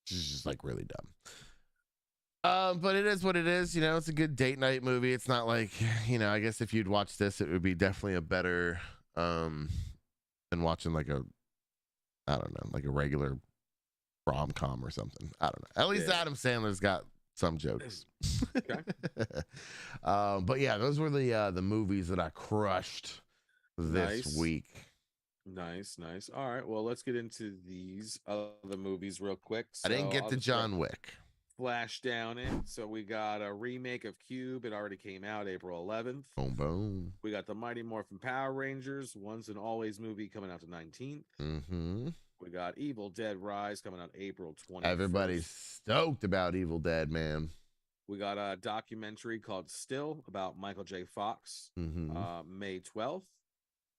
She's just like really dumb. But it is what it is, you know. It's a good date night movie. It's not like, you know, I guess if you'd watch this, it would be definitely a better than watching like a, I don't know, like a regular rom-com or something. I don't know. At least Adam Sandler's got some jokes. Okay. But yeah, those were the movies that I crushed this week. Nice. All right, well, let's get into these other movies real quick. I didn't get to John Wick. Flash down it. So we got a remake of Cube. It already came out April 11th. Boom, boom. We got the Mighty Morphin Power Rangers Once and Always movie coming out the 19th. Mm-hmm. We got Evil Dead Rise coming out April 21st. Everybody's stoked about Evil Dead, man. We got a documentary called Still about Michael J. Fox, May 12th.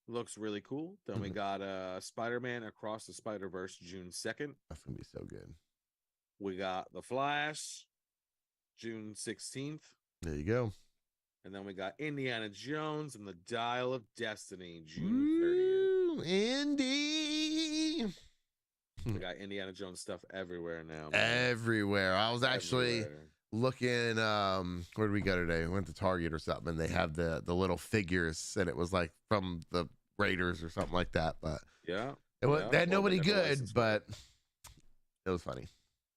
Looks really cool. Then we got Spider-Man Across the Spider-Verse June 2nd. That's going to be so good. We got The Flash June 16th. There you go. And then we got Indiana Jones and the Dial of Destiny June 30th. Indy. We got Indiana Jones stuff everywhere now. Man. Everywhere. I was actually looking, where did we go today? We went to Target or something, and they have the little figures, and it was like from the Raiders or something like that. But yeah, they had nobody good, but it was funny.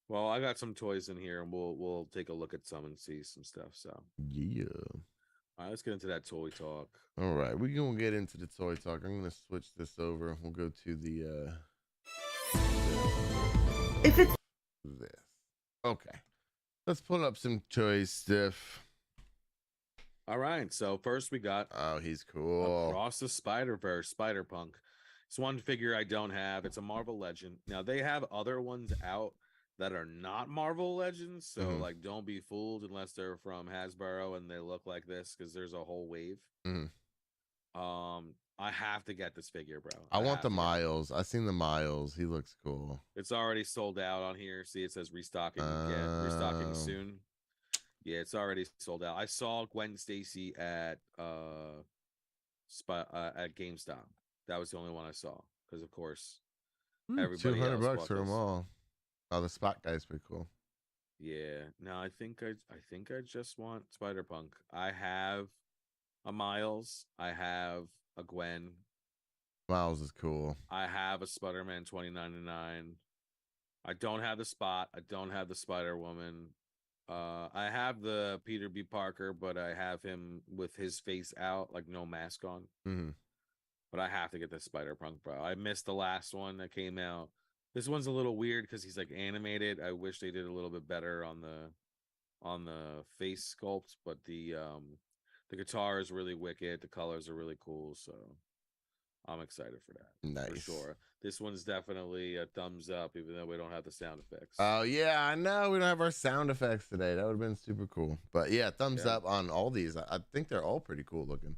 Well, I got some toys in here, and we'll take a look at some and see some stuff. So yeah. All right, let's get into that toy talk. All right, we're gonna get into the toy talk. I'm gonna switch this over. We'll go to the If it's this. Okay. Let's pull up some toy stuff. All right, so first we got he's cool. Across the Spider-Verse, Spider-Punk. It's one figure I don't have. It's a Marvel Legend. Now they have other ones out that are not Marvel Legends, so like don't be fooled unless they're from Hasbro and they look like this, because there's a whole wave. I have to get this figure, bro. I want the Miles. I seen the Miles. He looks cool. It's already sold out on here. See, it says restocking. Restocking soon. Yeah, it's already sold out. I saw Gwen Stacy at GameStop. That was the only one I saw, because of course everybody $200 for them all. Oh, the Spot guy's pretty cool. Yeah. No, I think I just want Spider-Punk. I have a Miles. I have a Gwen. Miles is cool. I have a Spider-Man 2099. I don't have the Spot. I don't have the Spider-Woman. I have the Peter B. Parker, but I have him with his face out, like no mask on. But I have to get the Spider-Punk, bro. I missed the last one that came out. This one's a little weird because he's like animated. I wish they did a little bit better on the face sculpt, but the guitar is really wicked. The colors are really cool, so I'm excited for that. Nice. For sure. This one's definitely a thumbs up, even though we don't have the sound effects. Oh, yeah, I know. We don't have our sound effects today. That would have been super cool. But yeah, thumbs up on all these. I think they're all pretty cool looking.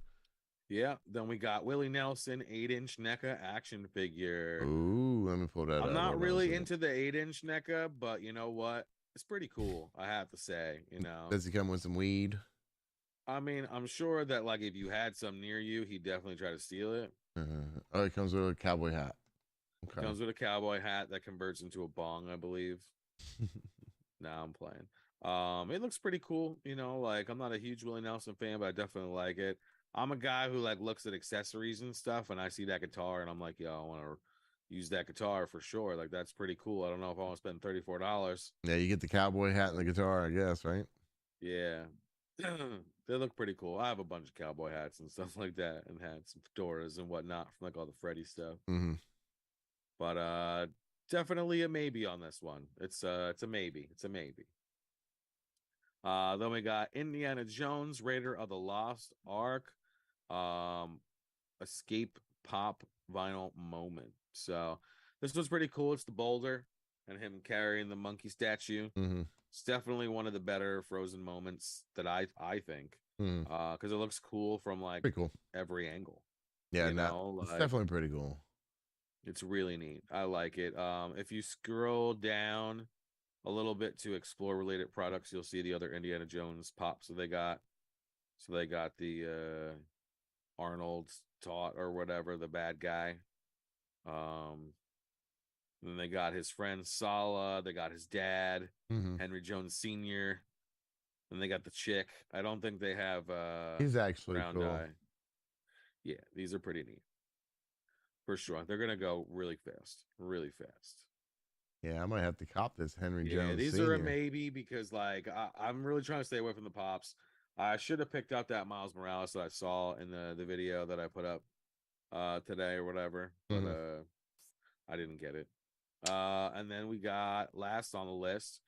Yeah. Then we got Willie Nelson 8-inch NECA action figure. Ooh, let me pull that up. I'm not really into the 8-inch NECA, but you know what? It's pretty cool, I have to say. You know, does he come with some weed? I mean, I'm sure that like if you had some near you, he'd definitely try to steal it. Oh, it comes with a cowboy hat. Okay. Comes with a cowboy hat that converts into a bong, I believe. Nah, I'm playing. It looks pretty cool. You know, like I'm not a huge Willie Nelson fan, but I definitely like it. I'm a guy who like looks at accessories and stuff, and I see that guitar, and I'm like, yo, I want to use that guitar for sure. Like that's pretty cool. I don't know if I want to spend $34. Yeah, you get the cowboy hat and the guitar, I guess, right? Yeah. They look pretty cool. I have a bunch of cowboy hats and stuff like that, and hats and fedoras and whatnot from like all the Freddy stuff. Mm-hmm. But definitely a maybe on this one. It's a maybe. It's a maybe. Then we got Indiana Jones, Raider of the Lost Ark, Escape Pop Vinyl Moment. So this was pretty cool. It's the boulder and him carrying the monkey statue. Mm-hmm. It's definitely one of the better Frozen moments that I think, because it looks cool from like Pretty cool. every angle. Yeah, it's like, definitely pretty cool. It's really neat. I like it. If you scroll down a little bit to explore related products, you'll see the other Indiana Jones pops that they got. So they got the Arnold Taut or whatever, the bad guy. Then they got his friend Sala. They got his dad, Henry Jones Sr. And they got the chick. I don't think they have he's actually round cool. eye. Yeah, these are pretty neat. For sure. They're gonna go really fast. Really fast. Yeah, I might have to cop this Henry Jones. Yeah, these Sr. are a maybe because like I'm really trying to stay away from the pops. I should have picked up that Miles Morales that I saw in the video that I put up today or whatever, but I didn't get it. And then we got last on the list,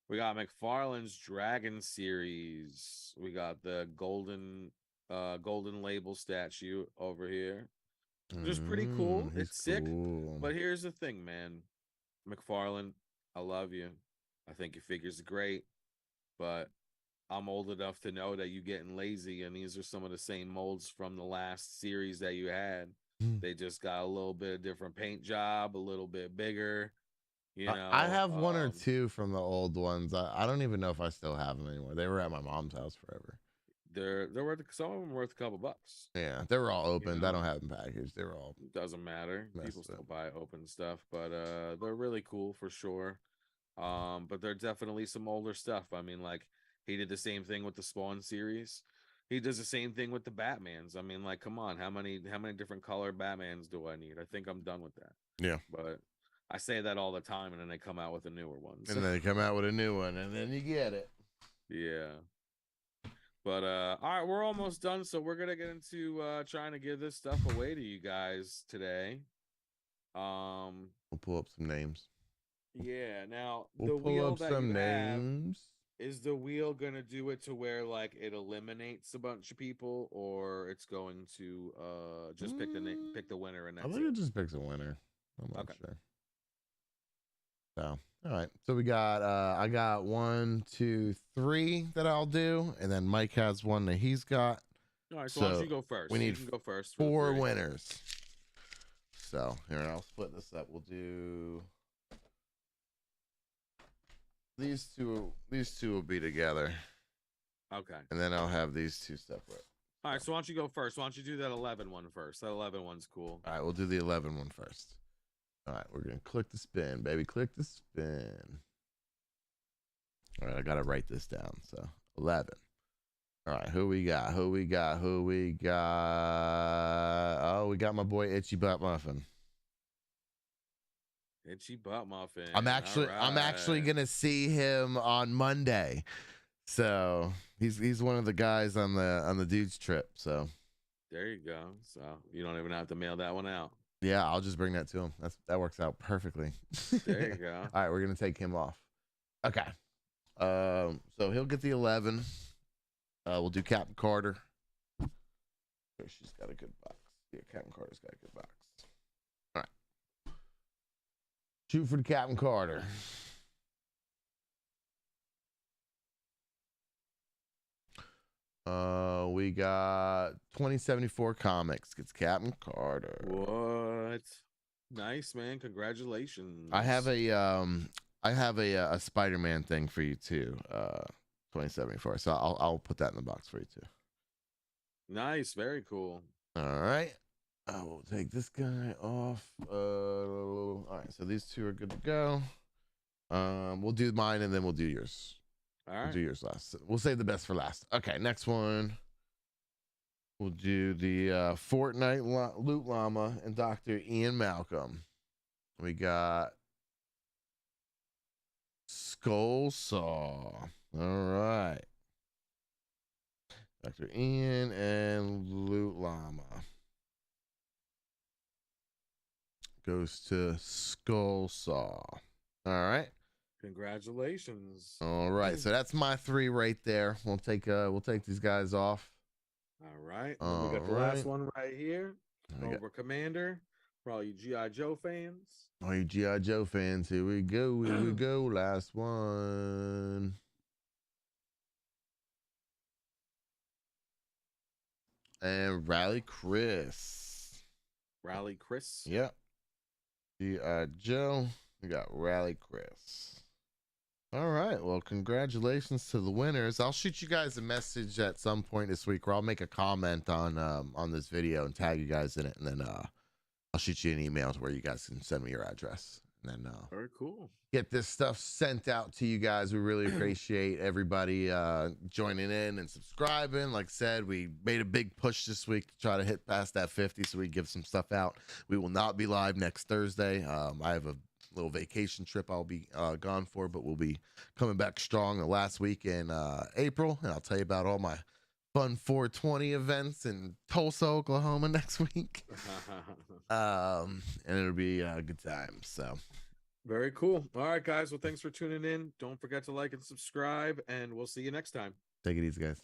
we got McFarlane's Dragon series. We got the golden label statue over here, which is pretty cool. It's sick. Cool. But here's the thing, man. McFarlane, I love you. I think your figure's great, but I'm old enough to know that you getting lazy, and these are some of the same molds from the last series that you had. They just got a little bit of different paint job, a little bit bigger. You know, I have one or two from the old ones. I don't even know if I still have them anymore. They were at my mom's house forever. They're worth, some of them worth a couple bucks. Yeah, they were all opened. You know? I don't have them packaged. They were all. Doesn't matter. People still buy open stuff, but they're really cool for sure. But they're definitely some older stuff. I mean, like he did the same thing with the Spawn series. He does the same thing with the Batmans. I mean, like, come on, how many different color Batmans do I need? I think I'm done with that. Yeah. But I say that all the time, and then they come out with a newer one. And then they come out with a new one, and then you get it. Yeah. But all right, we're almost done, so we're gonna get into trying to give this stuff away to you guys today. We'll pull up some names. Yeah. Now we'll pull up some names. Is the wheel gonna do it to where like it eliminates a bunch of people, or it's going to just pick the winner and that's I think it just picks a winner. I'm not okay. sure. So all right. So we got I got 1, 2, 3 that I'll do, and then Mike has one that he's got. All right, so why don't you go first? We need you can go first. 4 winners. So here, I'll split this up. We'll do these two will be together. Okay. And then I'll have these two separate. All right, so why don't you go first? Why don't you do that 11 one first? That 11 one's cool. All right, we'll do the 11 one first. All right, we're going to click the spin, baby. Click the spin. All right, I got to write this down. So 11. All right, who we got? Oh, we got my boy Itchy Butt Muffin. Itchy Butt Muffin. I'm actually gonna see him on Monday. So he's one of the guys on the dudes trip. So there you go. So you don't even have to mail that one out. Yeah, I'll just bring that to him. That works out perfectly. There you go. All right, we're gonna take him off. Okay. So he'll get the 11. We'll do Captain Carter. She's got a good box. Yeah, Captain Carter's got a good box. All right. Shoot for the Captain Carter. We got 2074 Comics. Gets Captain Carter. What? Nice, man. Congratulations. I have a Spider-Man thing for you too. 2074. So I'll put that in the box for you too. Nice, very cool. All right. I will take this guy off. All right, so these two are good to go. We'll do mine and then we'll do yours. All right. We'll do yours last. We'll save the best for last. Okay, next one. We'll do the Fortnite Loot Llama and Dr. Ian Malcolm. We got Skull Saw. All right. Dr. Ian and Loot Llama. Goes to Skull Saw. All right. Congratulations. All right. So that's my 3 right there. We'll take these guys off. All right. Then we got the last one right here. Over Commander. For all you G.I. Joe fans. All you G.I. Joe fans, here we go. Here we go. Last one. And Rally Chris. Rally Chris? Yep. G.I. Joe. We got Rally Chris. All right. Well, congratulations to the winners. I'll shoot you guys a message at some point this week, or I'll make a comment on this video and tag you guys in it, and then I'll shoot you an email to where you guys can send me your address, and then very cool. Get this stuff sent out to you guys. We really appreciate everybody joining in and subscribing. Like I said, we made a big push this week to try to hit past that 50, so we give some stuff out. We will not be live next Thursday. I have a little vacation trip I'll be gone for, but we'll be coming back strong the last week in April, and I'll tell you about all my fun 420 events in Tulsa, Oklahoma next week. And it'll be a good time. So very cool. All right, guys. Well, thanks for tuning in. Don't forget to like and subscribe, and we'll see you next time. Take it easy, guys.